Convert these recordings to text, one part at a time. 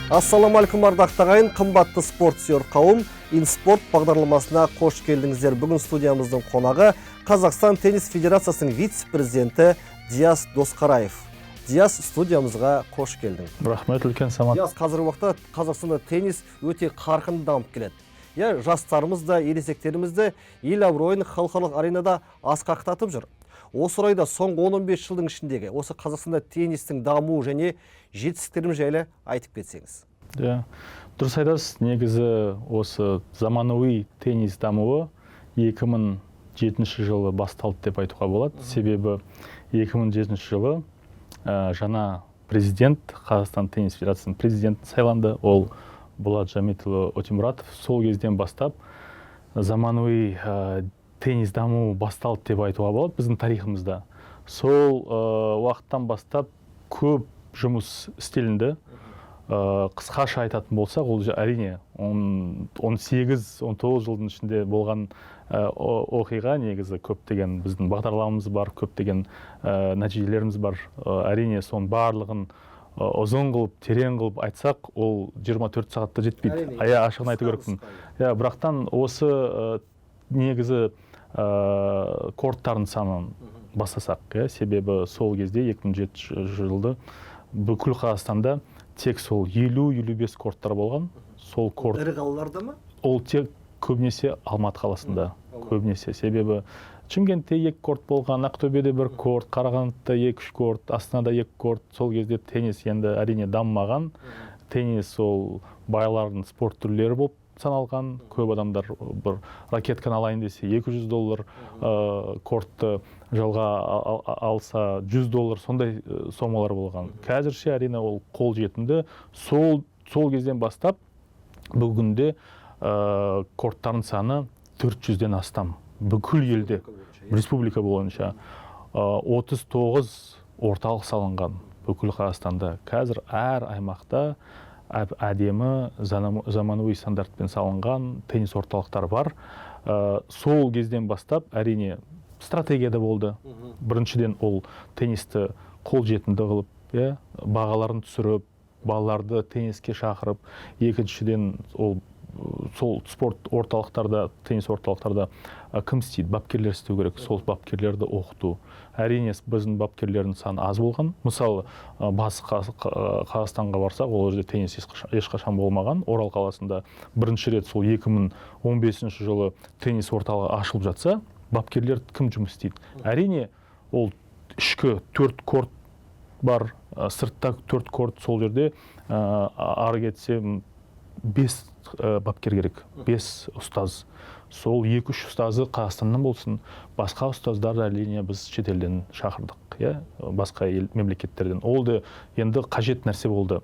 Ассаламалейкум ардақты ағайын, қымбатты спорт сүйер қауым, инспорт бағдарламасына қош келдіңіздер. Бүгін студиямыздың қонағы Қазақстан теннис федерациясының вице-президенті Диас Досқараев. Диас, студиямызға қош келдің. Рахмет, үлкен самат. Диас, қазіргі уақытта Қазақстанда теннис өте қарқынды дамып келеді. Жастарымыз да, ересектеріміз де ел абыройын халықаралық аренада асқақтатып жүр. Осы орайда соңғы 15 жылдың ішіндегі осы Қазақстанда теннистің дамуы және жетістіктеріміз жайлы айтып кетсеңіз. Дұрыс айтасыз, негізі осы заманауи теннис дамуы 2007 жылы басталды деп айтуға болады. Себебі 2007 жылы жаңа президент, Қазақстан теннис федерациясының президенті сайланды. Ол Болат Жамитұлы Өтемұратов. Сол кезден бастап заманауи теннис дамуы басталды деп айтуға болады біздің тарихымызда. Сол уақыттан бастап көп жұмыс істелінді. Қысқаша айтатын болсақ, ол әрине 18-19 жылдың ішінде болған оқиға, негізі көптеген біздің бағдарламамыз бар, көптеген нәтижелеріміз бар. Әрине соның барлығын ұзын қылып, терең қылып айтсақ, ол 24 сағатта жетпейді. Ашығын айту керекпін. Бірақтан осы негізі корттардың санын бастасақ, себебі сол кезде 2007 жылды бүкіл Қазақстанда тек сол 50-55 корттар болған. Сол корт ірі қалаларда ма? Ол тек көбінесе Алматы қаласында. Көбінесе себебі Шымкентте 2 корт болған, Ақтөбеде 1 корт, Қарағандыда 2-3 корт, Астанада 2 корт. Сол кезде теннис енді әрине дамымаған. Теннис ол байлардың спорт түрлері болып саналған. Көп адамдар бір ракетканы алайын десе $200, кортты жалға алса $100, сондай сомалар болған. Қазірше әрине ол қол жетімді. Сол кезден бастап бүгінде корттардың саны 400-ден астам. Бүкіл елде, республика бойынша 39 орталық салынған бүкіл Қазақстанда. Қазір әр аймақта әдемі заманауи стандартпен салынған теннис орталықтар бар. Сол кезден бастап әрине стратегияда болды. Біріншіден ол теннисті қол жетімді қылып, бағаларын түсіріп, балаларды тенниске шақырып, екіншіден ол сол спорт орталықтарда, теннис орталықтарда кім істейді? Бапкерлер істеу керек, сол бапкерлерді оқыту. Әрине біздің бапкерлердің саны аз болған. Мысалы, басы Қазақстанға барсақ, ол жерде теннис ешқашан болмаған. Орал қаласында бірінші рет сол 2015 жылы теннис орталығы ашылып жатса, бапкерлер кім жұмыс істейді? Әрине, ол ішкі 4 корт бар, сыртта 4 корт, сол жерде ары кетсе 5 бапкер керек, 5 ұстаз. Сол 2-3 ұстазы Қазақстаннан болсын, басқа ұстаздар әрине біз шетелден шақырдық, басқа мемлекеттерден. Ол да енді қажет нәрсе болды.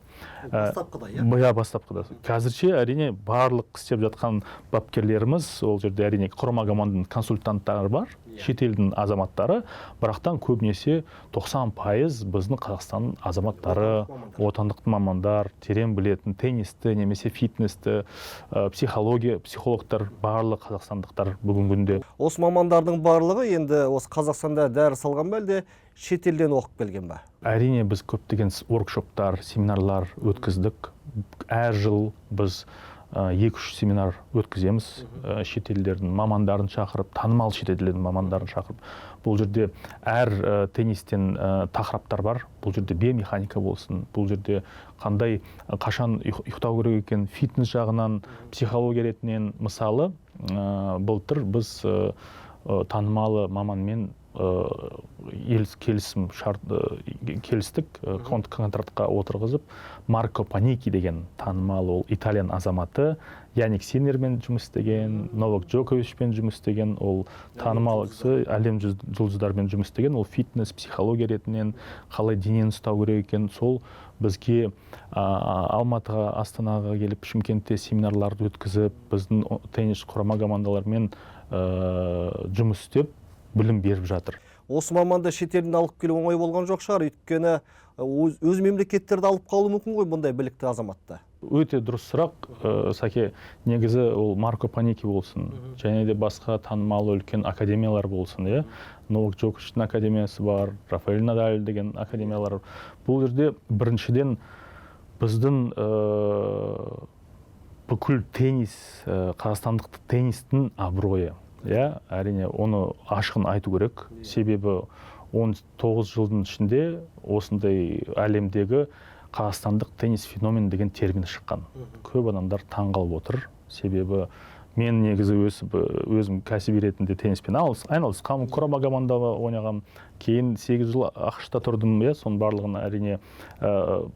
Бастапқыда, бастапқыда. Қазірше әрине барлық істеп жатқан бапкерлеріміз, ол жерде әрине құрама команданың консультанттары бар, шетелдің азаматтары, бірақтан көбінесе 90% біздің Қазақстан азаматтары, отандық мамандар, терең білетін теннисті, немесе фитнесті, психологтар, барлық қазақстандықтар бүгінгі күнде. Осы мамандардың барлығы енді осы Қазақстанда дәріс алған ба әлде шетелден оқып келген ба? Әрине біз көптеген воркшоптар, семинарлар өткіздік. Әр жыл біз 2-3 семинар өткіземіз, шетелдердің мамандарын шақырып, танымал шетелдердің мамандарын шақырып. Бұл жерде әр теннистен тақырыптар бар. Бұл жерде биомеханика болсын, бұл жерде қандай қашан ұйықтау керек екен, фитнес жағынан, психология ретінен. Мысалы, былтыр біз танымалы маманмен келістік, контрактқа отырғызып, Марко Паники деген танымал, ол итальян азаматы, Яник Синермен жұмыс істеген, Новак Джоковичпен жұмыс істеген, ол танымал кісі, әлем жұлдыздармен жұмыс істеген, ол фитнес, психология ретінен қалай денені ұстау керек екен. Сол бізге Алматыға, Астанаға келіп, Шымкентте семинарларды өткізіп, біздің теннис құрама командалармен жұмыс істеп, білім беріп жатыр. Осы маманды шетелден алып келу оңай болған жоқ шығар, өйткені өз мемлекеттерді алып қалу мүмкін ғой бұндай білікті азаматты. Өте дұрыс сұрақ, Сәке. Негізі ол Марко Паники болсын, және де басқа танымал үлкен академиялар болсын. Новак Джоковичтің академиясы бар, Рафаэль Надаль деген академиялар. Бұл жерде біріншіден біздің бүкіл теннис, қазақстандық теннистің абыройы. Әрине, оны ашығын айту керек. Себебі 19 жылдың ішінде осындай әлемдегі қазақстандық теннис феномен деген термин шыққан. Көп адамдар таңғалып отыр. Себебі мен негізі өзім кәсіби ретінде тенниспен айналысқам, құрама командада ойнағам. Кейін 8 жыл ақш-та тұрдым, соның барлығын әрине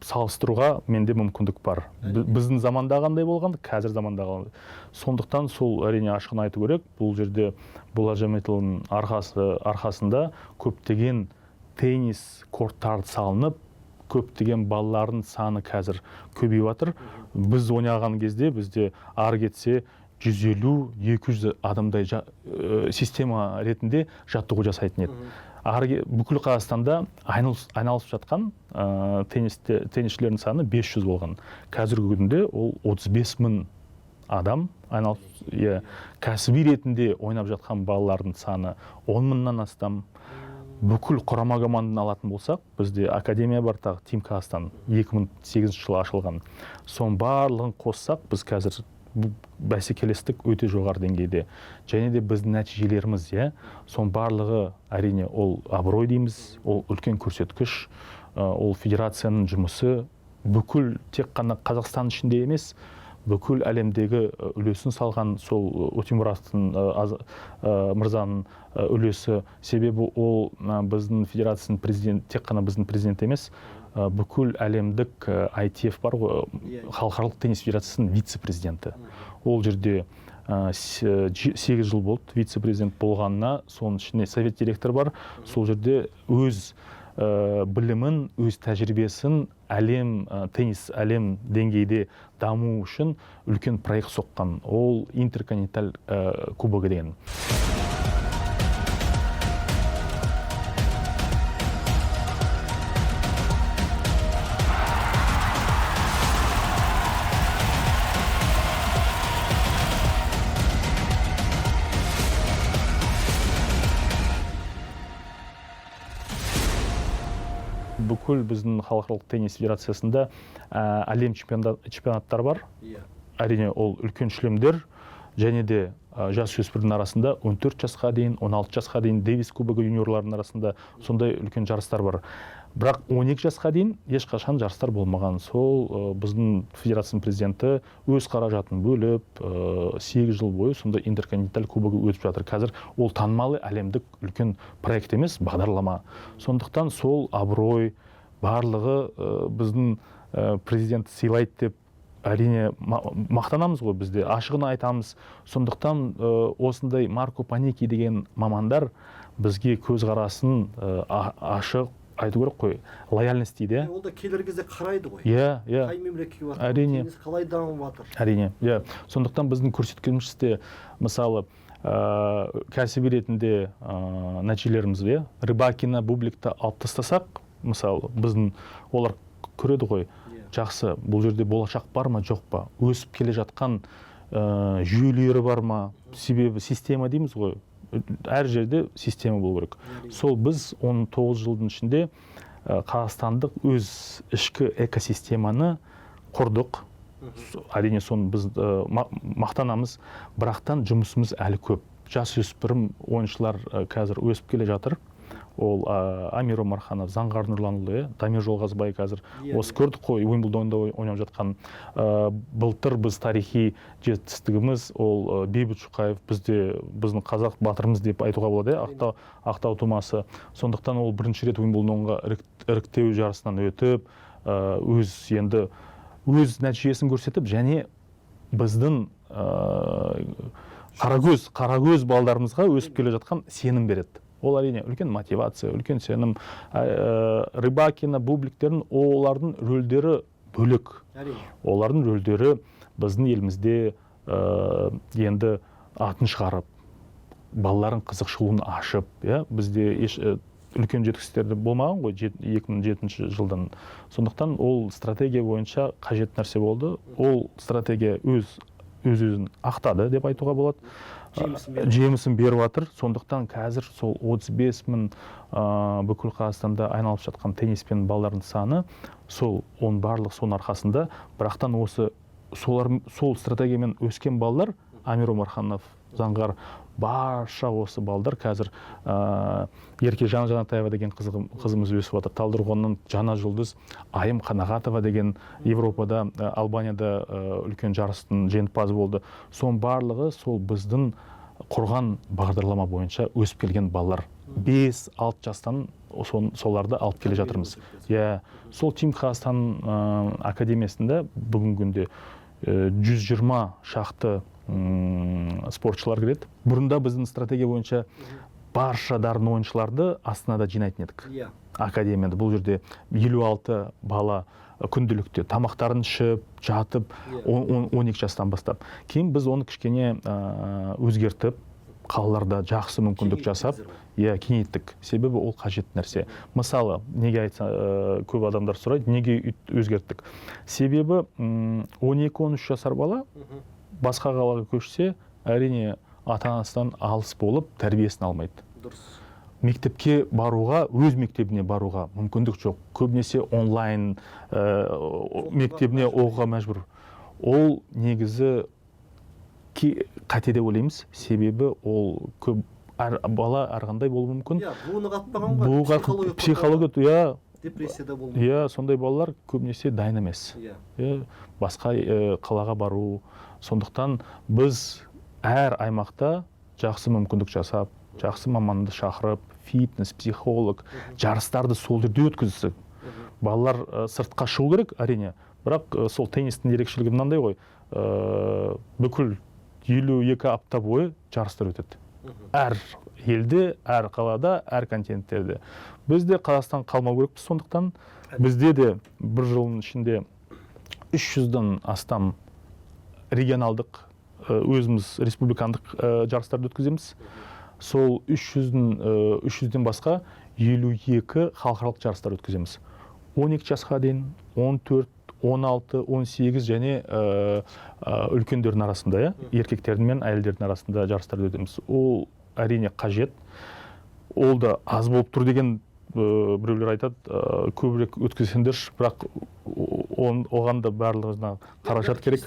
салыстыруға менде мүмкіндік бар. Біздің заманда қандай болған, қазір заманда қандай. Сондықтан сол әрине ашығын айту керек. Бұл жерде Болат Жаметұлының арқасында көптеген теннис корттары салынып, көптеген балалардың саны қазір көбейіп жатыр. Біз ойнаған кезде бізде ары кетсе 150-200 адамдай система ретінде жаттығу жасайтын еді. Бүкіл Қазақстанда айналысып жатқан теннисшілердің саны 500 болған. Қазіргі күнде ол 35 мың адам кәсіби ретінде ойнап жатқан балалардың саны 10 мыңнан астам. Бүкіл құрама команданы алатын болсақ, бізде академия бар, тағы Тим Казахстан 2008 жылы ашылған. Соның барлығын қоссақ, біз қазір бәсекелестік өте жоғары деңгейде. Және де біздің нәтижелеріміз, соның барлығы әрине ол абырой дейміз, ол үлкен көрсеткіш, ол федерацияның жұмысы бүкіл тек қана Қазақстан ішінде емес, бүкіл әлемдегі үлесін салған сол Утемуратовтың мырзаның үлесі. Себебі ол біздің федерацияның президенті, тек қана біздің президент емес, бүкіл әлемдік ITF бар ғой, халықаралық теннис федерациясының вице-президенті. Ол жерде 8 жыл болды вице-президент болғанына, соның ішінде совет директор бар. Сол жерде өз білімін, өз тәжірибесін теннис әлем деңгейде даму үшін үлкен проект соққан. Ол интерконтиненталь кубогы деген. Бүкіл біздің халықаралық теннис федерациясында әлем чемпионаттары бар. Әрине, ол үлкен шлемдер, және де жасөспірдің арасында 14 жасқа дейін, 16 жасқа дейін Дэвис кубогы юниорлардың арасында сондай үлкен жарыстар бар. Бірақ 12 жасқа дейін ешқашан жарыстар болмаған. Сол біздің федерацияның президенті өз қаражатын бөліп, 8 жыл бойы сондай интерконтиненталь кубогы өтіп жатыр. Қазір ол танымалы әлемдік үлкен проект емес, бағдарлама. Сондықтан сол абырой барлығы біздің президент сыйлайды деп әрине мақтанамыз ғой, бізде ашығын айтамыз. Сондықтан осындай Марко Паникий деген мамандар бізге көзқарасын ашық айту керек қой, лояльность дейді. Ол да келер кезде қарайды ғой. Қай мемлекетке барып, әрине, қалай дамып жатыр. Әрине, сондықтан біздің көрсеткенімізде, мысалы, кәсіби ретінде нәтижелеріміз, Рыбакина, Бубликті алып тастасақ, мысалы, біздің олар көреді ғой, жақсы, бұл жерде болашақ бар ма, жоқ па, өсіп келе жатқан жүйелері бар ма, себебі система дейміз ғой, әр жерде система болу керек. Сол біз 19 жылдың ішінде қазақстандық өз ішкі экосистеманы құрдық. Әрине, соны біз мақтанамыз, бірақтан жұмысымыз әлі көп. Жасөспірім ойыншылар қазір өсіп келе жатыр. Ол Амир Омарханов, Заңғар Нұрланұлы, Дамир Жолғазбай қазір осы көрдік қой, Уимблдонда ойнап жатқан. Былтыр біз тарихи жетістігіміз, ол Бейбіт Шұқаев, біздің қазақ батырымыз деп айтуға болады, Ақтау тумасы. Сондықтан ол бірінші рет Уимблдонға іріктеу жарысынан өтіп, өз нәтижесін көрсетіп, және біздің қарагөз балдарымызға өсіп келе жатқан сенім береді. Ол әрине үлкен мотивация, үлкен сенім. Рыбакина, Бубликтердің олардың рөлдері бөлек. Олардың рөлдері біздің елімізде енді атын шығарып, балалардың қызықшылығын ашып, бізде үлкен жетістіктері болмаған ғой 2007 жылдан. Сондықтан ол стратегия бойынша қажет нәрсе болды. Ол стратегия өз-өзін ақтады деп айтуға болады. жемісін беріп жатыр. Сондықтан қазір сол 35 мың бүкіл Қазақстанда айналып жатқан тенниспен балалардың саны, сол оның барлық соның арқасында. Бірақтан осы сол стратегиямен өскен балалар, Амир Омарханов, Заңғар, барша осы балдар қазір Ерке Жанатаева деген қызымыз өсіп жатыр. Талдықорғаннан Жана Жұлдыз, Айым Қанағатова деген Европада, Албанияда үлкен жарыстың жеңімпазы болды. Соның барлығы сол біздің құрған бағдарлама бойынша өсіп келген балалар. 5-6 жастан соларды алып келе жатырмыз. Сол Тим Қазақстан академиясында бүгінгі күнде 120 шақты спортшылар кіреді. Бұрында біздің стратегия бойынша барша дарын ойыншыларды Астанада жинайтын едік. Академияда бұл жерде 56 бала күнделікте тамақтарын ішіп, жатып, 12 жастан бастап. Кейін біз оны кішкене өзгертіп, қалаларда жақсы мүмкіндік жасап, кеңейттік. Себебі ол қажет нәрсе. Мысалы, неге айтса, көп адамдар сұрайды, неге өзгерттік? Себебі 12-13 жасар бала басқа қалаға көшсе, әрине ата-анасынан алыс болып, тәрбиесін алмайды. Мектепке баруға, өз мектебіне баруға мүмкіндік жоқ. Көбінесе онлайн мектебіне оқуға мәжбүр. Ол негізі қате деп ойлаймыз. Себебі ол көп бала әрқандай болуы мүмкін. Буыны қатпаған ғой, психология, депрессияда болуы. Сондай балалар көбінесе дайын емес. Басқа қалаға бару. Сондықтан біз әр аймақта жақсы мүмкіндік жасап, жақсы маманды шақырып, фитнес, психолог, жарыстарды сол жерде өткізсек. Балалар сыртқа шығу керек, әрине. Бірақ сол теннистің ерекшелігі мынандай ғой, бүкіл 52 апта бойы жарыстар өтеді. Әр елде, әр қалада, әр континенттерде. Бізде Қазақстан қалмау керекпіз, сондықтан бізде де бір жылдың ішінде 300-дан астам регионалдық, өзіміз республикандық жарыстарды өткіземіз. Сол 300-ден басқа 52 халықаралық жарыстар өткіземіз. 12 жасқа дейін, 14, 16, 18 және үлкендердің арасында, еркектердің мен әйелдердің арасында жарыстарды өтеміз. Ол әрине қажет. Ол да аз болып тұр деген біреулер айтады, көбірек өткізсеңдер, бірақ оған да барлығына қаражат керек.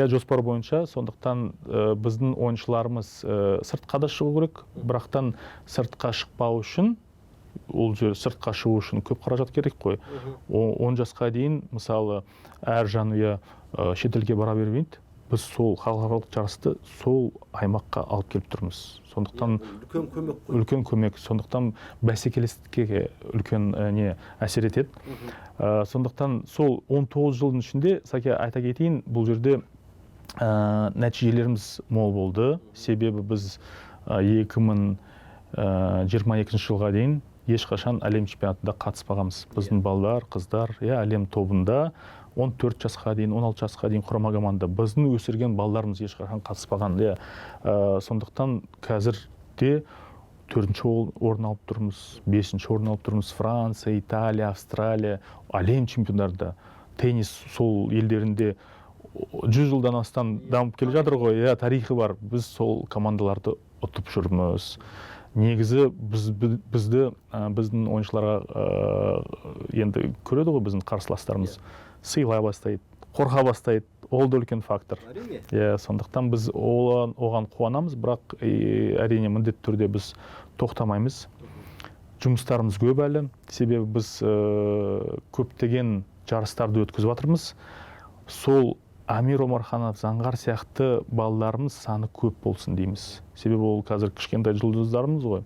Жоспар бойынша. Сондықтан біздің ойыншыларымыз сыртқа да шығу керек, бірақтан сыртқа шықпау үшін, ол жер сыртқа шығу үшін көп қаражат керек қой. 10 жасқа дейін, мысалы, әр жанұя шетелге бара бермейді. Біз сол халықаралық жарысты сол аймаққа алып келіп тұрмыз. Сондықтан үлкен көмек. Сондықтан бәсекелестікке үлкен әсер етеді. Сондықтан сол 19 жылдың ішінде, Сәке айта кетейін, бұл жерде нәтижелеріміз мол болды. Себебі біз 2022 жылға дейін ешқашан әлем чемпионатында қатыспағанбыз. Біздің балалар, қыздар, әлем тобында 14 жасқа дейін, 16 жасқа дейін құрама команда. Біздің өсірген балаларымыз ешқашан қатыспаған. Сондықтан қазірде 4-ші орын алып тұрмыз, 5-ші орын алып тұрмыз. Франция, Италия, Австралия, әлем чемпиондарда. Теннис сол елдерінде 100 жылдан астам дамып келе жатыр ғой, тарихы бар. Біз сол командаларды ұтып жүрміз. Негізі біздің ойыншыларға енді көреді ғой, біздің қарсыластарымыз сыйлай бастайды, қорқа бастайды. Ол да үлкен фактор. Сондықтан біз оған қуанамыз, бірақ әрине міндетті түрде біз тоқтамаймыз. Жұмыстарымыз көп әлі. Себебі біз көптеген жарыстарды өткізіп жатырмыз. Сол Амир Омарханов, Заңғар сияқты балаларымыз саны көп болсын дейміз. Себебі ол қазір кішкентай жұлдыздарымыз ғой.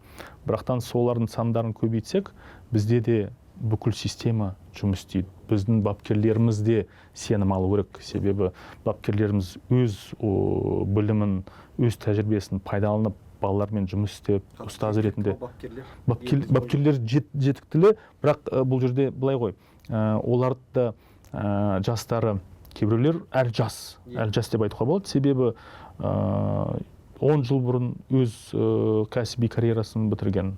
Бірақтан солардың сандарын көбейтсек, бізде де бүкіл система жұмыс істейді. Біздің бапкерлеріміз де сенім алу керек. Себебі бапкерлеріміз өз білімін, өз тәжірибесін пайдаланып, балалармен жұмыс істеп, ұстаз ретінде. Бапкерлер жетіктілі, бірақ бұл жерде былай ғой, оларды жастары, кейбіреулер әр жас деп айтуға болады. Себебі 10 жыл бұрын өз кәсіби карьерасын бітірген.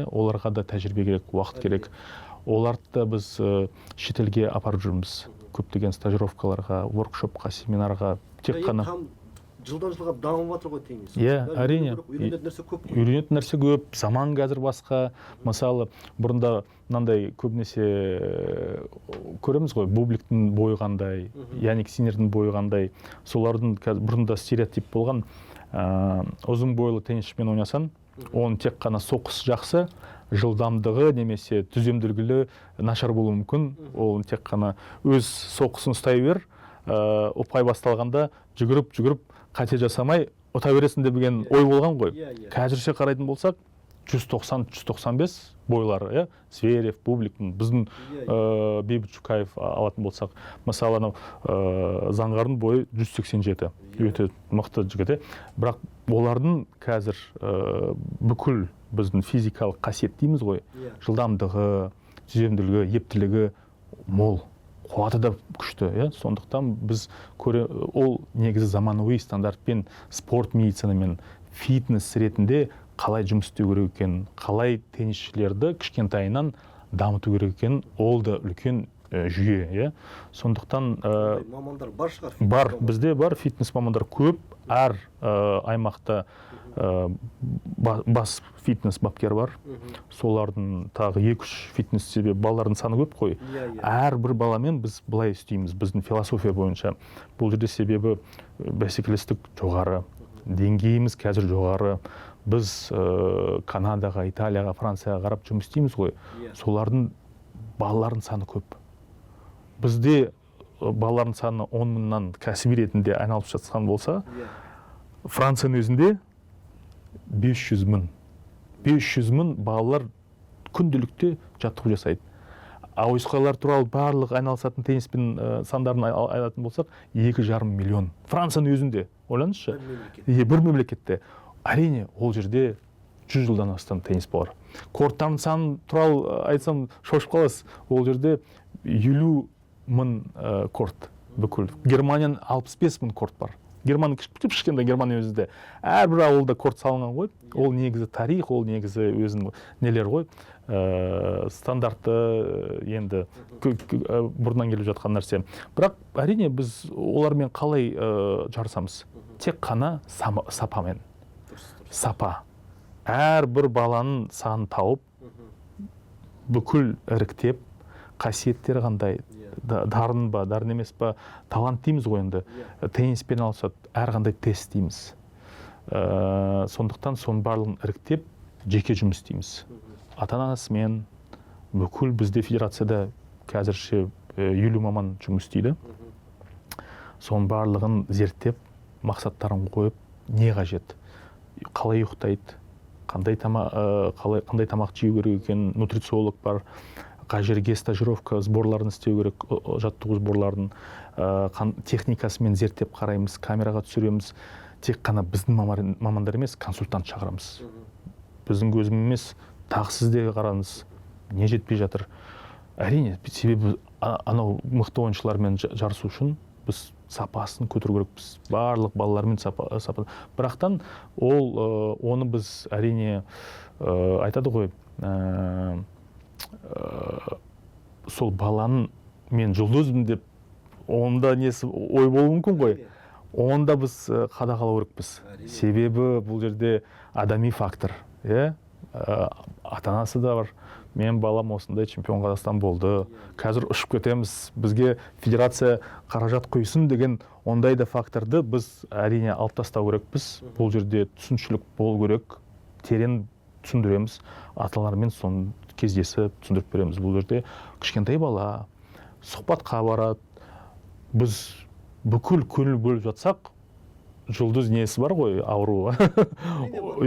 Оларға да тәжірибе керек, уақыт керек. Оларды біз шетелге апарып жүрміз. Көптеген стажировкаларға, воркшопқа, семинарға, тек қана жылдан жылға дамып жатыр ғой теннис. Иә, әрине. Үйренетін нәрсе көп. Үйренетін нәрсе көп, заман қазір басқа. Мысалы, бұрында мынандай көбінесе көреміз ғой, Бубликтің бойы қандай, Яник Синердің бойы қандай. Солардың бұрында стереотип болған, ұзын бойлы теннисшімен ойнасаң, оның тек қана соққысы жақсы, жылдамдығы немесе түземділігі нашар болуы мүмкін. Ол тек қана өз соққысын ұстай бер, ұпай басталғанда жүгіріп қате жасамай ұта бересің деген ой болған ғой. Қазірше қарайтын болсақ, 190-195 бойлары, Зверев, Бубликтің, біздің Бейбіт Шукаев алатын болсақ, мысалы, Заңғардың бойы 187, өте мықты жігіт. Бірақ олардың қазір бүкіл біздің физикалық қасиет дейміз ғой, жылдамдығы, түземділігі, ептілігі мол, қуаты да күшті. Сондықтан біз ол негізі заманауи стандартпен, спорт медицинамен, фитнес ретінде қалай жұмыс істеу керек екен, қалай теннисшілерді кішкентайынан дамыту керек екен, ол да үлкен жүйе. Сондықтан мамандар бар шығар. Бар, бізде бар фитнес мамандар көп, әр аймақта бас фитнес бапкер бар. Солардың тағы 2-3 фитнес себебі балалардың саны көп қой. Әрбір баламен біз былай істейміз, біздің философия бойынша. Бұл жерде себебі бәсекелестік жоғары, деңгейіміз қазір жоғары. Біз Канадаға, Италияға, Францияға қарап жұмыс істейміз ғой. Солардың балалардың саны көп. Бізде балалардың саны 10 мыңнан кәсіби ретінде айналып жатқан болса, Францияның өзінде 500 мың. 500 мың балалар күнделікті жаттығу жасайды. Әуесқойлар туралы барлық айналысатын тенниспен сандарын айтатын болсақ, 2,5 миллион. Францияның өзінде, ойлаңызшы, бір мемлекетте. Әрине, ол жерде 100 жылдан астам теннис бар. Корттардың саны туралы айтсам шошып қаласыз. Ол жерде 50 мың корт бүкіл. Германияның 65 мың корт бар. Германия кішкентай Германия өзінде. Әрбір ауылда корт салынған ғой. Ол негізі тарих, ол негізі өзінің нелер ғой. Стандартты енді бұрыннан келіп жатқан нәрсе. Бірақ әрине біз олармен қалай жарысамыз? Тек қана сапамен. Сапа. Әрбір баланың санын тауып, бүкіл іріктеп, қасиеттері қандай, дарын ба, дарын емес па, талант дейміз ғой енді. Тенниспен алысады, әрқандай тест дейміз. Сондықтан соның барлығын іріктеп, жеке жұмыс дейміз. Ата-анасымен, бүкіл бізде федерацияда қазірше 50 маман жұмыс істейді. Соның барлығын зерттеп, мақсаттарын қойып, не қажет? Қалай ұйықтайды, қандай тамақ жеу керек екен, нутрициолог бар, қай жерге стажировка сборларын істеу керек, жаттығу сборларын, техникасымен зерттеп қараймыз, камераға түсіреміз. Тек қана біздің мамандар емес, консультант шақырамыз. Біздің көзім емес, тағы сізде қараңыз, не жетпей жатыр. Әрине, себебі анау мықты ойыншылармен жарысу үшін біз сапасын көтеру керекпіз. Барлық балалармен сапа. Бірақтан оны біз әрине айтады ғой, сол баланың мен жұлдызбын деп, онда несі ой болуы мүмкін ғой. Онда біз қадағалау керекпіз. Себебі бұл жерде адами фактор. Ата-анасы да бар. Мен балам осындай чемпион Қазақстан болды. Қазір ұшып кетеміз. Бізге федерация қаражат құйсын деген ондай да факторды біз әрине алып тастау керекпіз. Бұл жерде түсінушілік болу керек. Терең түсіндіреміз. Аталармен соны кездесіп түсіндіріп береміз. Бұл жерде кішкентай бала сұхбатқа барады. Біз бүкіл көңіл бөліп жатсақ, жұлдыз несі бар ғой, ауру.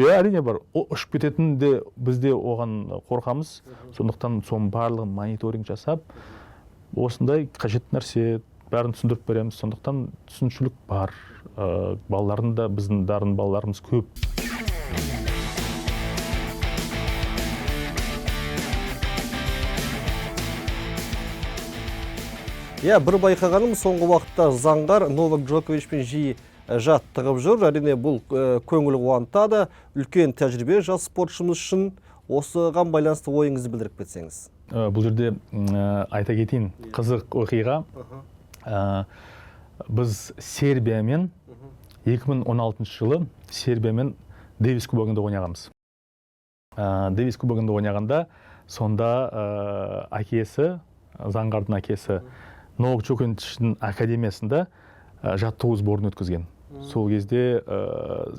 Әрине бар. Ұшып кететін де бізде оған қорқамыз. Сондықтан соның барлығын мониторинг жасап, осындай қажет нәрсе бәрін түсіндіріп береміз. Сондықтан түсінушілік бар. Балалардың да біздің дарын балаларымыз көп. Бір байқағаным, соңғы уақытта Заңғар Новак Джоковичпен жиі жаттығып жүр. Әрине бұл көңіл қуантады. Үлкен тәжірибе жас спортшымыз үшін. Осыған байланысты ойыңызды білдіріп кетсеңіз. Бұл жерде айта кетейін, қызық оқиға. Біз Сербиямен 2016 жылы Сербиямен Дэвис кубогында ойнағанбыз. Дэвис кубогында ойнағанда сонда әкесі, Заңғардың әкесі Новак Джоковичтің академиясында жаттығу сборын өткізген. Сол кезде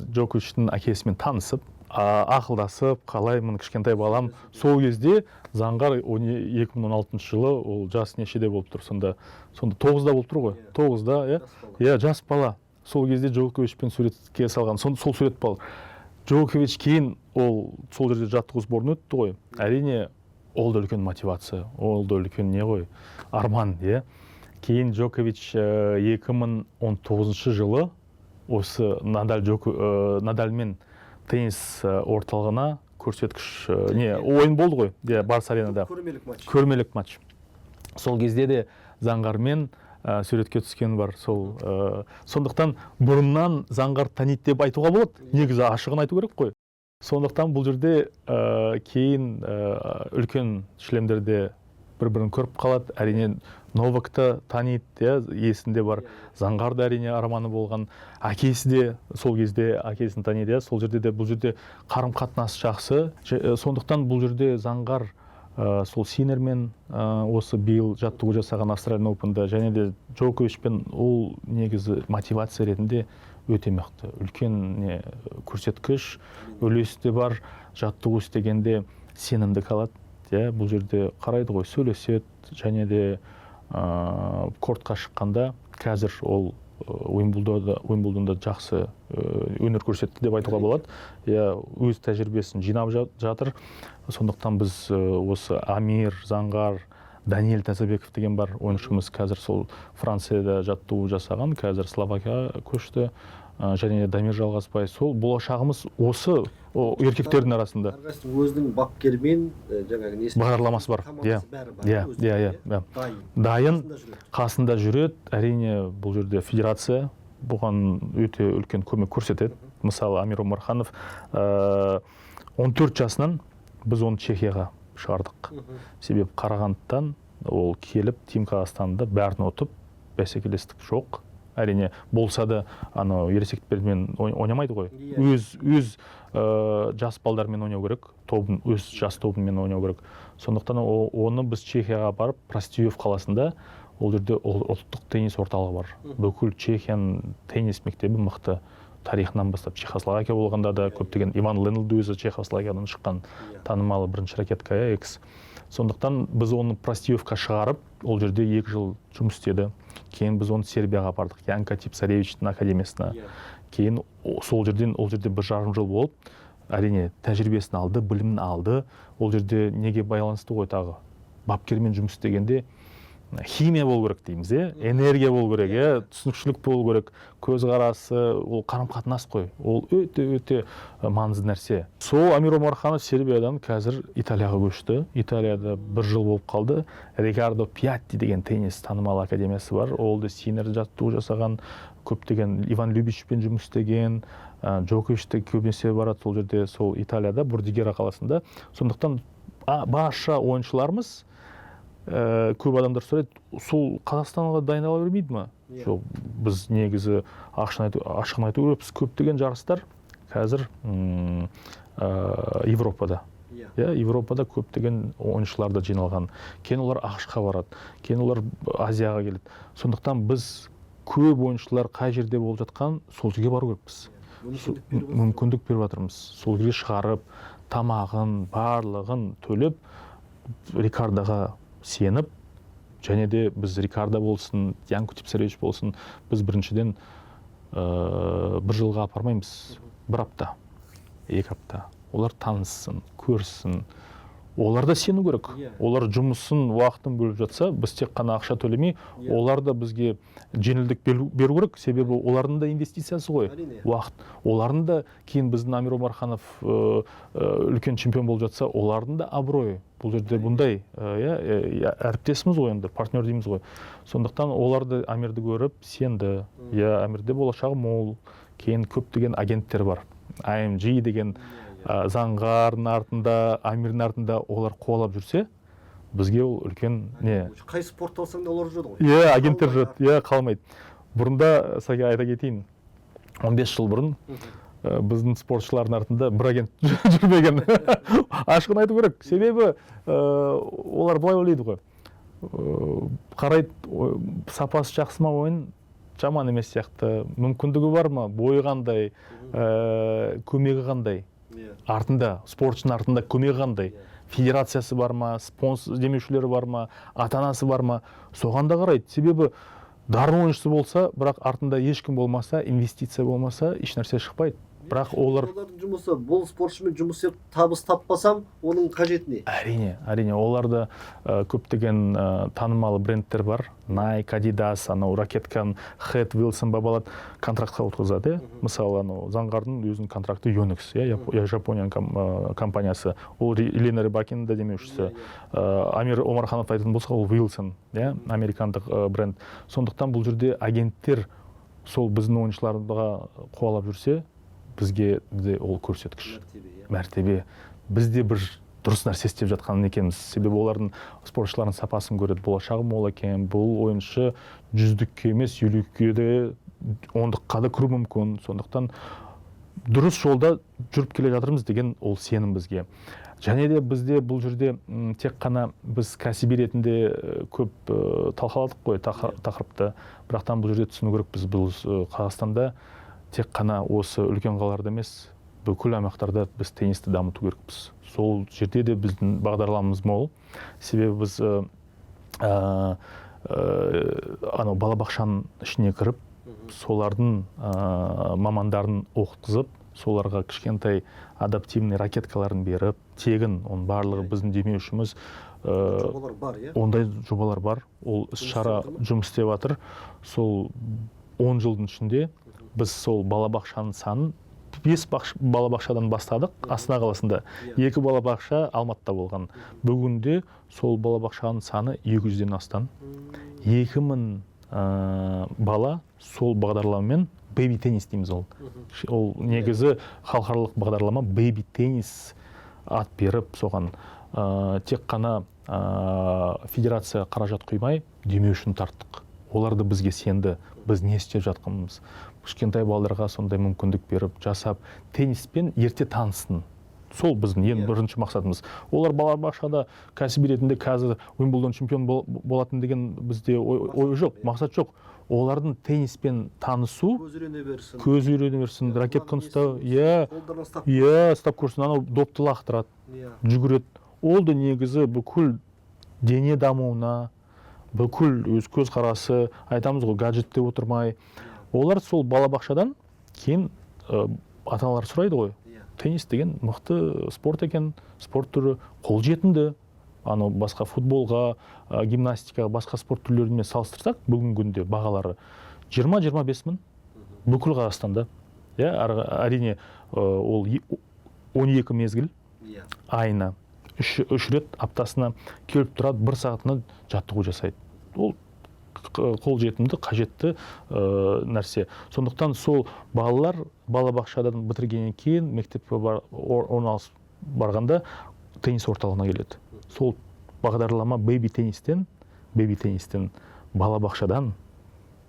Джоковичтің әкесімен танысып, ақылдасып, қалай мұны кішкентай балам. Сол кезде Заңғар 2016 жылы ол жас нешеде болып тұр, сонда 9-да болып тұр ғой. 9-да, жас бала. Сол кезде Джоковичпен суретке салған. Сол сурет бар. Джокович кейін ол сол жерде жаттығу сборын өтті ғой. Әрине, ол да үлкен мотивация, ол да үлкен не ғой, арман, Кейін Джокович 2019 жылы осы Надальмен теннис орталығына көрсеткіш ойын болды ғой, Барыс аренада. Көрмелік матч. Сол кезде де Заңғармен суретке түскен бар. Сондықтан бұрыннан Заңғар танит деп айтуға болады. Негізі ашығын айту керек қой. Сондықтан бұл жерде кейін үлкен шлемдерде бір-бірін көріп қалады. Әрине Новакты танит, есінде бар. Заңғарда әрине арманы болған. Әкесі де сол кезде әкесін танит, сол жерде де бұл жерде қарым-қатынас жақсы. Сондықтан бұл жерде Заңғар сол Синермен осы биыл жаттығу жасаған Australian Open'да және де Джоковичпен ол негізі мотивация ретінде өте мықты. Үлкен көрсеткіш, үлесі бар, жаттығу істегенде сенімді қалады. Бұл жерде қарайды ғой, сөйлеседі, және де кортқа шыққанда қазір ол Уимблдонда жақсы өнер көрсетті деп айтуға болады. Өз тәжірибесін жинап жатыр. Сондықтан біз осы Амир, Заңғар, Даниэль Тазабеков деген бар ойыншымыз қазір сол Францияда жаттығу жасаған, қазір Словакияға көшті. Және Дамир Жалғасбай. Сол болашағымыз осы еркектердің арасында. Әрқайсының өзінің бапкермен бағдарламасы бар. Дайын, қасында жүреді. Әрине бұл жерде федерация бұған өте үлкен көмек көрсетеді. Мысалы, Амир Омарханов 14 жасынан біз оны Чехияға шығардық. Себебі Қарағандыдан ол келіп, Тим Қазақстанда бәрін ұтып, бәсекелестік жоқ. Әрине, болса да ересектермен ойнамайды ғой. Өз жас балдармен ойнау керек, өз жас тобымен ойнау керек. Сондықтан оны біз Чехияға барып, Простиев қаласында, ол жерде ұлттық теннис орталығы бар. Бүкіл Чехияның теннис мектебі мықты. Тарихынан бастап Чехословакия болғанда да көптеген Иван Ленлд өзі Чехословакиядан шыққан танымалы бірінші ракетка X. Сондықтан біз оны Простиевқа шығарып, ол жерде 2 жыл жұмыс істеді. Кейін біз оны Сербияға бардық, Янка Типсаревичтің академиясына. Кейін сол жерде 1,5 жыл болып, әрине тәжірибесін алды, білімін алды. Ол жерде неге байланысты ғой тағы? Бапкермен жұмыс істегенде химия болу керек дейміз, энергия болу керек, түсінікшілік болу керек, көзқарасы, ол қарым-қатынас қой. Ол өте маңызды нәрсе. Сол Амир Омарханов Сербиядан қазір Италияға көшті. Италияда 1 жыл болып қалды. Рикардо Пиатти деген теннис танымал академиясы бар. Ол да Синер жаттығу жасаған, көптеген Иван Любичпен жұмыс істеген, Джокович те көбінесе барады сол жерде, сол Италияда, Бордигера қаласында. Сондықтан барша ойыншыларымыз көп адамдар сұрайды, сол Қазақстанға дайындала бермейді ма? Жоқ, біз негізі ашығын айту керек, біз көптеген жарыстар қазір Европада. Европада көптеген ойыншылар да жиналған. Кейін олар ақш-қа барады, кейін олар Азияға келеді. Сондықтан біз көп ойыншылар қай жерде болып жатқан, сол жерге бару керекпіз. Мүмкіндік беріп жатырмыз. Сол жерге шығарып, тамағын, барлығын төлеп, Рикардоға сеніп, және де біз Рикардо болсын, Янко Типсаревич болсын, біз біріншіден 1 жылға апармаймыз, 1 апта, 2 апта. Олар таныссын, көрсін. Олар да сену керек. Олар жұмысын, уақытын бөліп жатса, біз тек қана ақша төлемей, олар да бізге жеңілдік беру керек, себебі олардың да инвестициясы ғой, уақыт. Олардың да кейін біздің Амир Омарханов үлкен чемпион болып жатса, олардың да абыройы. Бұл жерде бұндай әріптесіміз ғой, енді партнер дейміз ғой. Сондықтан оларды Амирді көріп, сенді. Амирде болашағы мол. Кейін көптеген агенттер бар. AMG деген Заңғардың артында, Амирдің артында олар қуалап жүрсе, бізге ол үлкен не? Қай спортты алсаң да олар жүреді ғой. Агенттер жүреді, қалмайды. Бұрында, сәке айта кетейін, 15 жыл бұрын біздің спортшылардың артында бір агент жүрмеген. Ашығын айту керек. Себебі олар былай ойлайды ғой. Қарайды, сапасы жақсы ма ойын, жаман емес сияқты. Мүмкіндігі бар ма, бойы қандай, көмегі қандай. Артында, спортшының артында көмегі қандай. Федерациясы бар ма, спонсор демеушілері бар ма, ата-анасы бар ма, соған да қарайды. Себебі дарын ойыншысы болса, бірақ артында ешкім болмаса, инвестиция болмаса, ешнәрсе шықпайды. Бірақ олардың жұмысы, бұл спортшымен жұмыс істеп табыс таппасам, оның қажеті не? Әрине, оларда көптеген танымалы брендтер бар. Nike, Adidas, анау ракеткан Head, Wilson бабалат контрактқа отырғызады. Мысалы, Заңғардың өзінің контракты Yonex, Жапонияның компаниясы. Ол Елена Рыбакинның да демеушісі. Амир Омарханов айтатын болса, ол Wilson, американдық бренд. Сондықтан бұл жерде агенттер сол біздің ойыншыларға қуалап жүрсе, бізге ол көрсеткіш, мәртебе. Бізде бір дұрыс нәрсе істеп жатқан екенбіз. Себебі олардың спортшылардың сапасын көреді. Болашағы мол екен. Бұл ойыншы 100-ке емес, 50-ке де 10-қа да кіру мүмкін. Сондықтан дұрыс жолда жүріп келе жатырмыз деген ол сенім бізге. Және де бізде бұл жерде тек қана біз кәсіби ретінде көп талқыладық қой тақырыпты. Бірақтан бұл жерде түсіну керек, біз бұл Қазақстанда тек қана осы үлкен қалаларда емес, бүкіл аймақтарда біз теннисті дамыту керекпіз. Сол жерде де біздің бағдарламамыз мол. Себебі біз балабақшаның ішіне кіріп, солардың мамандарын оқытқызып, соларға кішкентай адаптивный ракеткаларын беріп, тегін, оның барлығы біздің демеушіміз. Жобалар бар, ондай жобалар бар. Ол іс-шара жұмыс істеп жатыр. Сол 10 жылдың ішінде біз сол балабақшаның санын 5 балабақшадан бастадық Астана қаласында. 2 балабақша Алматыда болған. Бүгінде сол балабақшаның саны 200-ден астам. 2000 бала сол бағдарламамен бэби теннис дейміз ол. Ол негізі халықаралық бағдарлама бэби теннис ат беріп соған тек қана федерация қаражат құймай демеушіні тарттық. Оларды бізге сенді, біз не істеп жатқанымыз. Кішкентай балаларға сондай мүмкіндік беріп, жасап, тенниспен ерте танысын. Сол біздің ең бірінші мақсатымыз. Олар балабақшада кәсіби ретінде қазір Уимблдон чемпион болатын деген бізде ой жоқ, мақсат жоқ. Олардың тенниспен танысу, көз үйрене берсін, ракетканы ұстау, ұстап көрсін, анау допты лақтырады, жүгіреді. Ол да негізі бүкіл дене дамуына, бүкіл өз көз қарасы, айтамыз ғой, гаджетте отырмай. Олар сол балабақшадан кейін ата-аналар сұрайды ғой. Теннис деген мықты спорт екен, спорт түрі қолжетімді. Анау басқа футболға, гимнастикаға, басқа спорт түрлерімен салыстырсақ, бүгінгі күнде бағалары 20-25 мың бүкіл Қазақстанда. Әрине, ол 12 мезгіл айына 3 рет аптасына келіп тұрады, 1 сағатына жаттығу жасайды. Ол қолжетімді, қажетті нәрсе. Сондықтан сол балалар балабақшадан бітіргеннен кейін мектепке орналасып барғанда теннис орталығына келеді. Сол бағдарлама бэби теннистен балабақшадан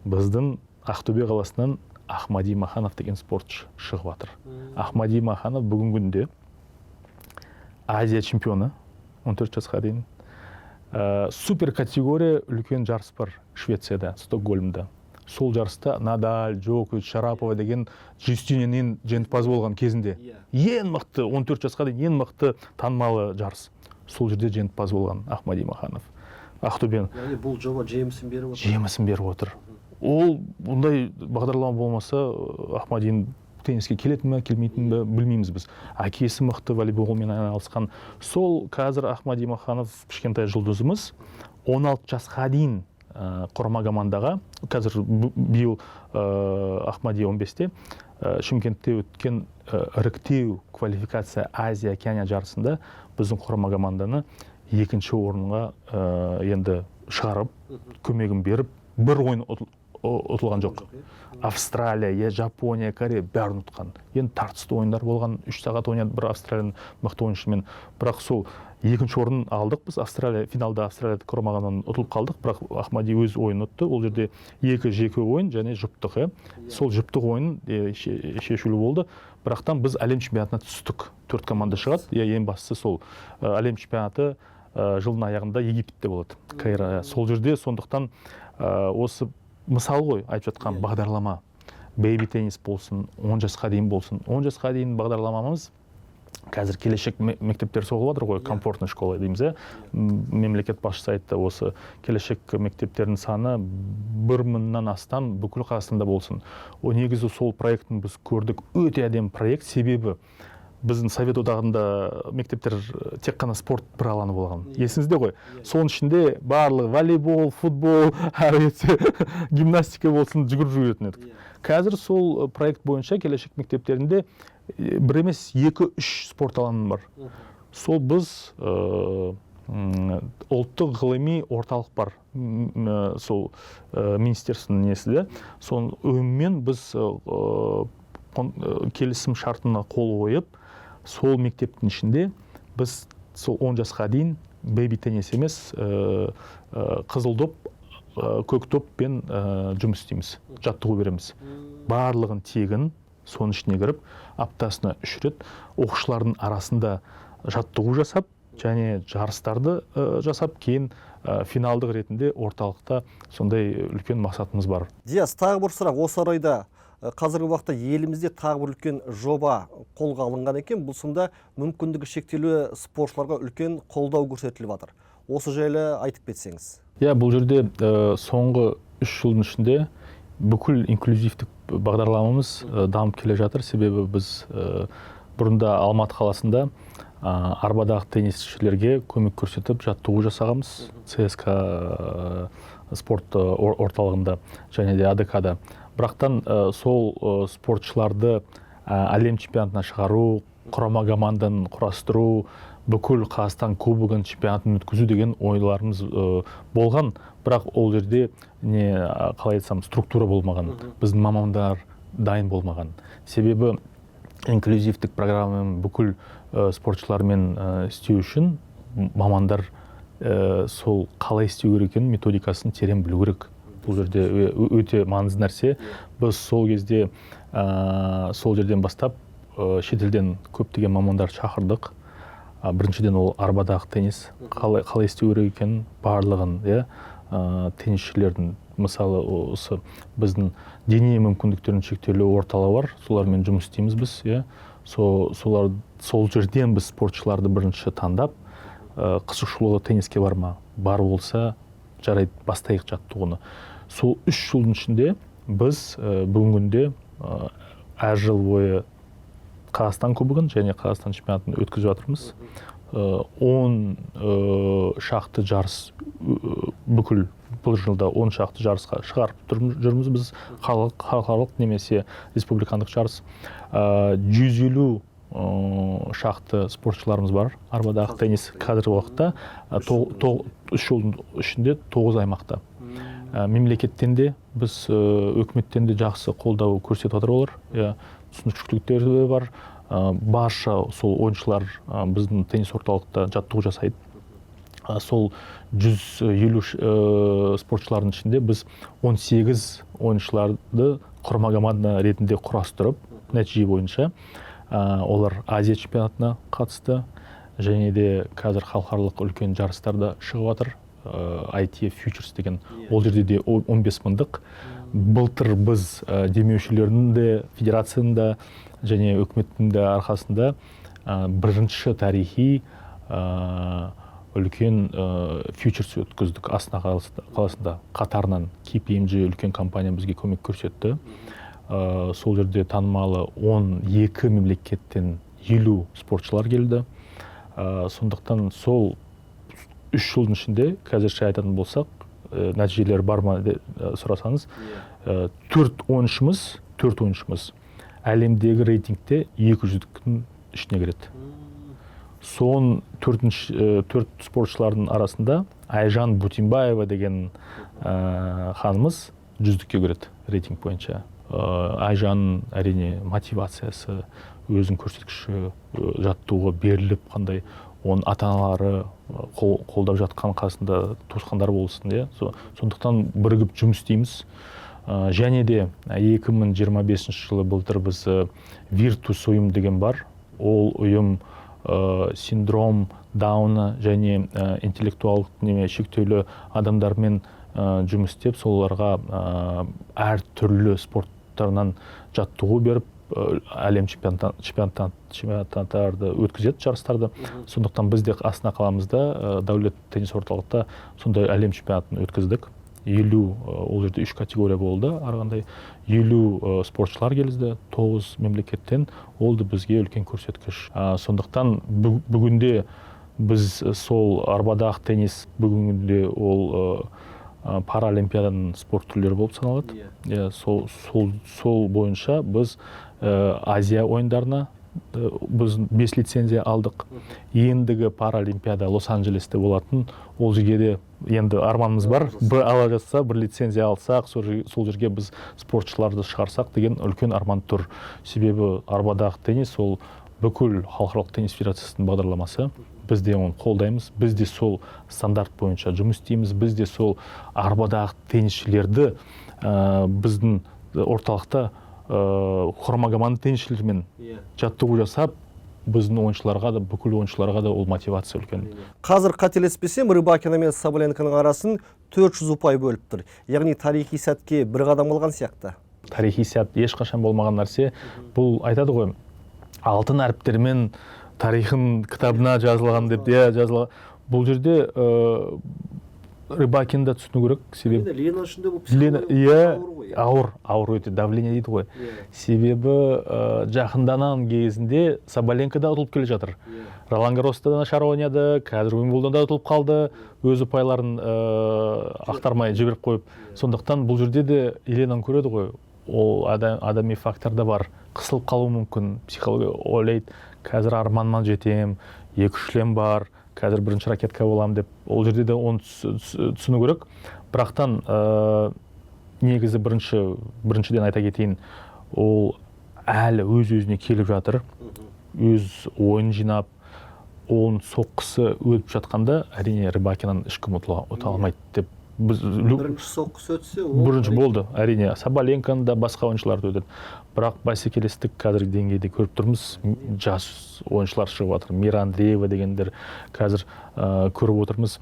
біздің Ақтөбе қаласынан Ахмади Маханов деген спортшы шығып жатыр. Ахмади Маханов бүгінгі күнде Азия чемпионы, 14 жасқа дейін. Супер категория үлкен жарыс бар Швецияда, Стокгольмда. Сол жарыста Надаль, Джокович, Шарапова деген Жюстининен жеңімпаз болған кезінде. Ең мықты, 14 жасқа дейін ең мықты танымалы жарыс. Сол жерде жеңімпаз болған Ахмади Маханов. Ақтөбе. Яғни бұл жоба жемісін беріп отыр. Жемісін беріп отыр. Ол бұндай бағдарлама болмаса Ахмадидің тенниске келетін бе, келмейтін бе білмейміз біз. Әкесі мықты волейболмен айналысқан. Сол қазір Ахмади Маханов кішкентай жұлдызымыз 16 жасқа дейін құрама командаға, қазір биыл Ахмади 15-те Шымкентте өткен іріктеу квалификация Азия Океания жарысында біздің құрама команданы 2-ші орынға енді шығарып, көмегін беріп, бір ойын ұтылған жоқ. Австралия, Жапония, Корея бәрін ұтқан. Енді тартысты ойындар болған, 3 сағат ойнады бір Австралияның мықты ойыншымен. Бірақ сол екінші орын алдық біз. Австралия финалда Австралияда құрамағаннан ұтылып қалдық, бірақ Ахмади өз ойын ұтты. Ол жерде 2 жеке ойын және жұптық. Сол жұптық ойын шешілу болды. Бірақтан біз әлем чемпионатына түстік. 4 команда шығады. Ең бастысы сол әлем чемпионаты жылдың аяғында Египетте болады. Кайро. Сол жерде сондықтан осы мысал ғой айтып жатқан бағдарлама. Бейби теннис болсын, 10 жасқа дейін болсын. 10 жасқа дейін бағдарламамыз қазір келешек мектептер соғылып жатыр ғой, комфортный школа дейміз. Мемлекет басшысы айтты, осы келешек мектептердің саны 1000-нан астам бүкіл Қазақстанда болсын. О негізі сол проекттің біз көрдік, өте әдемі проект, себебі біздің Совет одағында мектептер тек қана спорт бір алаңы болған. Есіңізде ғой. Соның ішінде барлығы волейбол, футбол, гимнастика болсын, жүгіріп жүретін едік. Қазір сол проект бойынша келешек мектептерінде бір емес 2-3 спорт алаңы бар. Сол біз ұлттық ғылыми орталық бар. Сол министерствоның несіде. Соның өңімен біз келісім шартына қол қойып, сол мектептің ішінде біз сол 10 жасқа дейін бейби теннис емес, қызыл доп, көк доппен жұмыс істейміз, жаттығу береміз. Барлығын тегін соның ішіне кіріп, аптасына 3 рет оқушылардың арасында жаттығу жасап, және жарыстарды жасап, кейін финалдық ретінде орталықта сондай үлкен мақсатымыз бар. Диас, тағы бір сұрақ, осы орайда қазіргі уақытта елімізде тағы бір үлкен жоба қолға алынған екен. Бұл сында мүмкіндігі шектеулі спортшыларға үлкен қолдау көрсетіліп жатыр. Осы жайлы айтып кетсеңіз. Бұл жерде соңғы 3 жылдың ішінде бүкіл инклюзивтік бағдарламамыз дамып келе жатыр. Себебі біз бұрында Алматы қаласында арбадағы теннисшілерге көмек көрсетіп жаттығу жасағанбыз. ЦСКА спорт орталығында және де АДК-да. Бірақтан сол спортшыларды әлем чемпионатына шығару, құрама команданы құрастыру, бүкіл Қазақстан кубогын чемпионатын өткізу деген ойларымыз болған. Бірақ ол жерде қалай айтсам, структура болмаған. Біздің мамандар дайын болмаған. Себебі инклюзивтік программамен бүкіл спортшылармен істеу үшін мамандар сол қалай істеу керек екенін методикасын терең білу керек. Бұл жерде өте маңызды нәрсе. Біз сол кезде сол жерден бастап шетелден көптеген мамандар шақырдық. Біріншіден ол арбадағы теннис қалай істеу керек екенін барлығын, теннисшілердің, мысалы осы біздің дене мүмкіндіктерінің шектеулі орталығы бар, солармен жұмыс істейміз біз. Сол жерден біз спортшыларды бірінші таңдап, қызығушылығы тенниске бар ма? Бар болса, жарайды, бастайық жаттығуны. Сол 3 жылдың ішінде біз бүгінгі әр жыл бойы Қазақстан кубогын және Қазақстан чемпионатын өткізіп жатырмыз. 10 шақты жарыс, бүкіл бұл жылда 10 шақты жарысқа шығарып жүрміз біз, халықаралық немесе республикандық жарыс. 150 шақты спортшыларымыз бар арбадағы теннис қазіргі уақытта. 3 жылдың ішінде 9 аймақта. Мемлекеттен де біз өкіметтен де жақсы қолдау көрсетіп жатыр олар. Түсінушіліктері де бар. Барша сол ойыншылар біздің теннис орталықта жаттығу жасайды. Сол 150 спортшылардың ішінде біз 18 ойыншыларды құрама команда ретінде құрастырып, нәтиже бойынша олар Азия чемпионатына қатысты, және де қазір халықаралық үлкен жарыстарда шығып жатыр. ITF Futures деген, ол жерде де 15 мыңдық. Былтыр біз демеушілердің де, федерацияның да және өкіметтің де арқасында бірінші тарихи үлкен Futures өткіздік. Астана қаласында қатарынан KPMG үлкен компания бізге көмек көрсетті. Сол жерде танымалы 12 мемлекеттен 50 спортшылар келді. Сондықтан сол 3 жылдың ішінде, қазірше айтатын болсақ, нәтижелер бар ма деп сұрасаңыз, 4 ойыншымыз әлемдегі рейтингте 200-дің ішіне кіреді. Сон 4 спортшылардың арасында Айжан Бутимбаева деген ханымыз жүздікке кіреді рейтинг бойынша. Айжанның әрине мотивациясы, өзін көрсеткіші, жаттығуға беріліп қандай, оның ата-аналары қолдап жатқан қасында туысқандар болсын. Сондықтан бірігіп жұмыс істейміз. Және де 2025 жылы былтыр біз Virtus ұйым деген бар. Ол ұйым синдром Дауна және интеллектуалдық шектеулі адамдармен жұмыс істеп, соларға әр түрлі спорттарынан жаттығу беріп, әлем чемпионаттарды өткізеді, жарыстарды. Сондықтан біз де Астана қаламызда дәулет теннис орталықта сондай әлем чемпионатын өткіздік. 50, ол жерде 3 категория болды, арғандай 50 спортшылар келізді, 9 мемлекеттен, олды бізге үлкен көрсеткіш. Сондықтан бүгінде біз сол арбадағы теннис бүгінде ол паралимпиаданың спорт түрлері болып саналады. Сол бойынша біз Азия ойындарына біз 5 лицензия алдық. Ендігі паралимпиада Лос-Анджелесте болатын, ол жерге де енді арманымыз бар. Ала жатса, бір лицензия алсақ, сол жерге біз спортшыларды шығарсақ деген үлкен арман тұр. Себебі арбадағы теннис ол бүкіл халықаралық теннис федерациясының бағдарламасы. Біз де оны қолдаймыз, біз де сол стандарт бойынша жұмыс істейміз, біз де сол арбадағы теннисшілерді біздің орталықта құрама-команда теннисшілермен жаттығу жасап, біздің ойыншыларға да, бүкіл ойыншыларға да ол мотивация үлкен. Қазір қателеспесем, Рыбакина мен Соболенконың арасын 400 ұпай бөліп тұр. Яғни тарихи сәтке бір қадам алған сияқты. Тарихи сәт ешқашан болмаған нәрсе. Бұл айтады ғой, алтын әріптермен тарихын кітабына жазылған деп жазылған. Бұл жерде Рыбакинді түсіну керек. Себебі Лена үшінде бұл психология ауыр өте, давление дейді ғой. Себебі жақынданған кезінде Соболенко да ұтылып келе жатыр. Ролан Гарроста да нашар ойнады, қазір Уимблдонда ұтылып қалды, өз ұпайларын ақтармай жіберіп қойып. Сондықтан бұл жерде де Еленаны көреді ғой. Ол адами фактор да бар. Қысылып қалуы мүмкін. Психология ойлайды, қазір арманыма жетем, 2 шлем бар, қазір бірінші ракетка болам деп. Ол жерде де оны түсіну керек. Бірақтан негізі біріншіден айта кетейін, ол әлі өз-өзіне келіп жатыр. Өз ойын жинап, оның соққысы өтіп жатқанда, әрине Рыбакинаны ешкім ұта алмайды деп. Бірінші соққысы өтсе, бірінші болды, әрине. Соболенконы да басқа ойыншыларды өтеді. Бірақ бәсекелестік қазіргі деңгейде көріп тұрмыз, жас ойыншылар шығып жатыр. Мира Андреева дегендер қазір көріп отырмыз.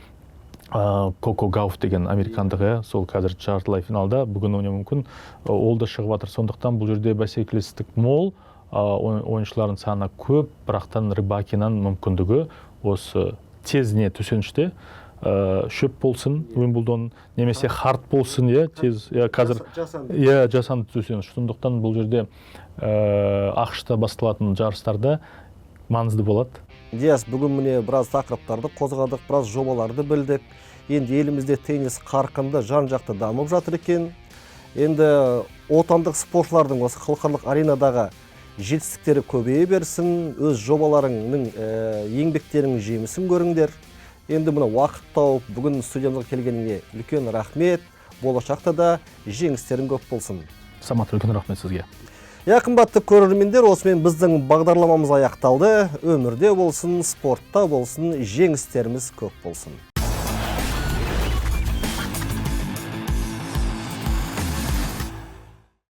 Коко Гауф деген американдығы, сол қазір жартылай финалда, бүгін ойнауы мүмкін, ол да шығып жатыр. Сондықтан бұл жерде бәсекелестік мол, ойыншылардың саны көп, бірақтан Рыбакинаның мүмкіндігі осы тезіне төсеніште шөп болсын, Уимблдон, немесе хард болсын, қазір жасанды төсеніш. Сондықтан бұл жерде ақшта басталатын жарыстарда маңызды болады. Диас, бүгін міне біраз тақырыптарды қозғадық, біраз жобаларды білдік. Енді елімізде теннис қарқынды, жан-жақты дамып жатыр екен. Енді отандық спортшылардың осы халықаралық аренадағы жетістіктері көбейе берсін, өз жобаларыңның еңбектерінің жемісін көріңдер. Енді мұны уақыт тауып, бүгін студиямызға келгеніңе үлкен рахмет, болашақта да жеңістерің көп болсын. Самат, үлкен рахмет сізге. Қымбатты көрермендер, осымен біздің бағдарламамыз аяқталды. Өмірде болсын, спортта болсын, жеңістеріміз көп болсын.